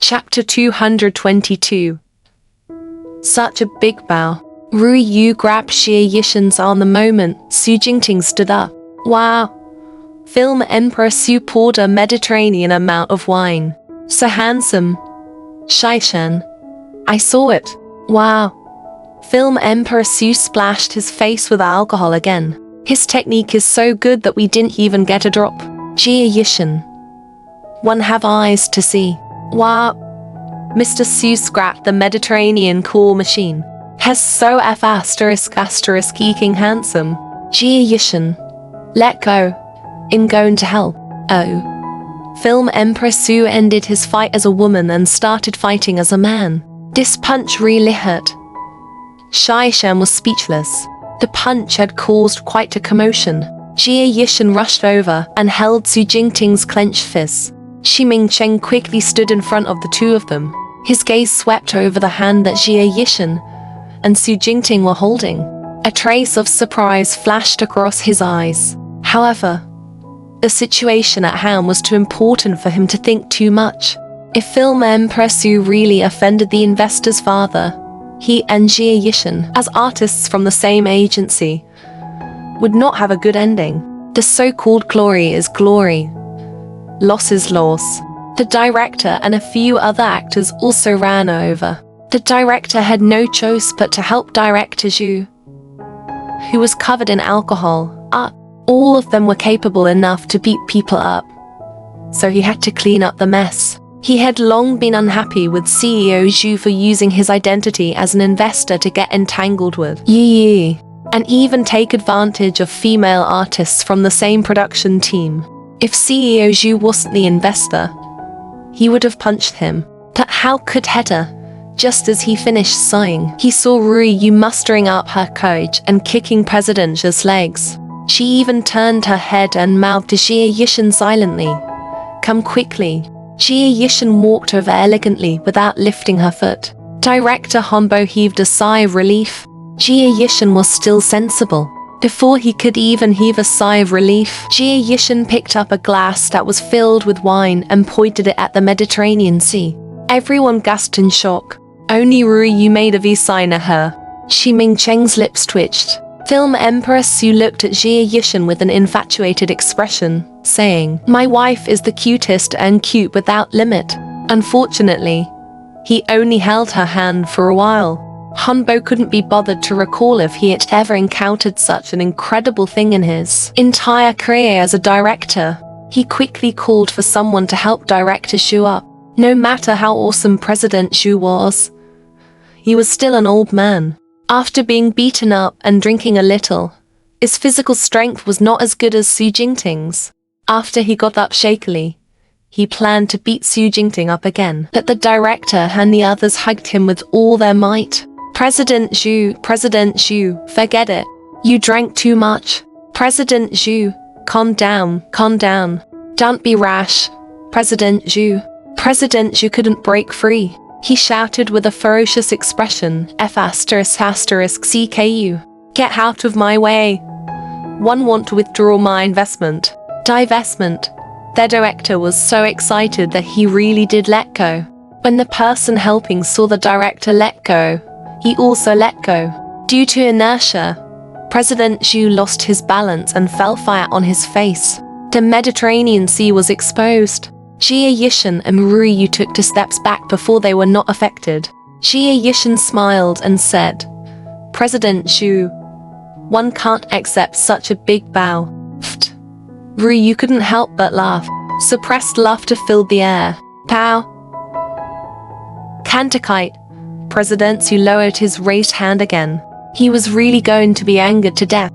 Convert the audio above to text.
Chapter 222. Such a big bow. Ru Yu grabbed Xie Yishan's arm the moment Su Jingting stood up. Wow. Film Emperor Su poured a Mediterranean amount of wine. So handsome. Shaishan. I saw it. Wow. Film Emperor Su splashed his face with alcohol again. His technique is so good that we didn't even get a drop. Xie Yishan. One have eyes to see. Wow. Mr. Su scrapped the Mediterranean claw machine. Has so *********************************************************************************************************************ɣ Film Emperor Su ended his fight as a woman and started fighting as a man. This punch really hurt. Shaishan was speechless. The punch had caused quite a commotion. Xie Yishan rushed over and held Su Jingting's clenched fists. Shi Mingcheng quickly stood in front of the two of them. His gaze swept over the hand that Xie Yishan and Su Jingting were holding. A trace of surprise flashed across his eyes. However, the situation at hand was too important for him to think too much. If Film Emperor Su really offended the investor's father, he and Xie Yishan, as artists from the same agency, would not have a good ending. The so-called glory is glory. Loss is loss. The director and a few other actors also ran over. The director had no choice but to help Director Zhu, who was covered in alcohol, up. All of them were capable enough to beat people up, so he had to clean up the mess. He had long been unhappy with CEO Zhu for using his identity as an investor to get entangled with Yi, and even take advantage of female artists from the same production team. If CEO Zhu wasn't the investor, he would have punched him. But how could Heta? Just as he finished sighing, he saw Ru Yu mustering up her courage and kicking President Zhu's legs. She even turned her head and mouthed to Xie Yishan silently. Come quickly. Xie Yishan walked over elegantly without lifting her foot. Director Honbo heaved a sigh of relief. Xie Yishan was still sensible. Before he could even heave a sigh of relief, Xie Yishan picked up a glass that was filled with wine and pointed it at the Mediterranean Sea. Everyone gasped in shock. Only Ru Yu made a V sign at her. Shi Mingcheng's lips twitched. Film Emperor Su looked at Xie Yishan with an infatuated expression, saying, "My wife is the cutest and cute without limit." Unfortunately, he only held her hand for a while. Honbo couldn't be bothered to recall if he had ever encountered such an incredible thing in his entire career as a director. He quickly called for someone to help Director Zhu up. No matter how awesome President Zhu was, he was still an old man. After being beaten up and drinking a little, his physical strength was not as good as Su Jingting's. After he got up shakily, he planned to beat Su Jingting up again. But the director and the others hugged him with all their might. President Zhu, forget it. You drank too much. President Zhu, calm down. Don't be rash. President Zhu couldn't break free. He shouted with a ferocious expression, F*******CKU. Get out of my way. One want to withdraw my investment. Divestment. Their director was so excited that he really did let go. When the person helping saw the director let go, he also let go. Due to inertia, President Zhu lost his balance and fell flat on his face. The Mediterranean Sea was exposed. Xie Yishan and Ru Yu took 2 steps back before they were not affected. Xie Yishan smiled and said, "President Zhu, one can't accept such a big bow." Ru Yu couldn't help but laugh. Suppressed laughter filled the air. Pow! Canticite. President Zhu lowered his raised hand again. He was really going to be angered to death.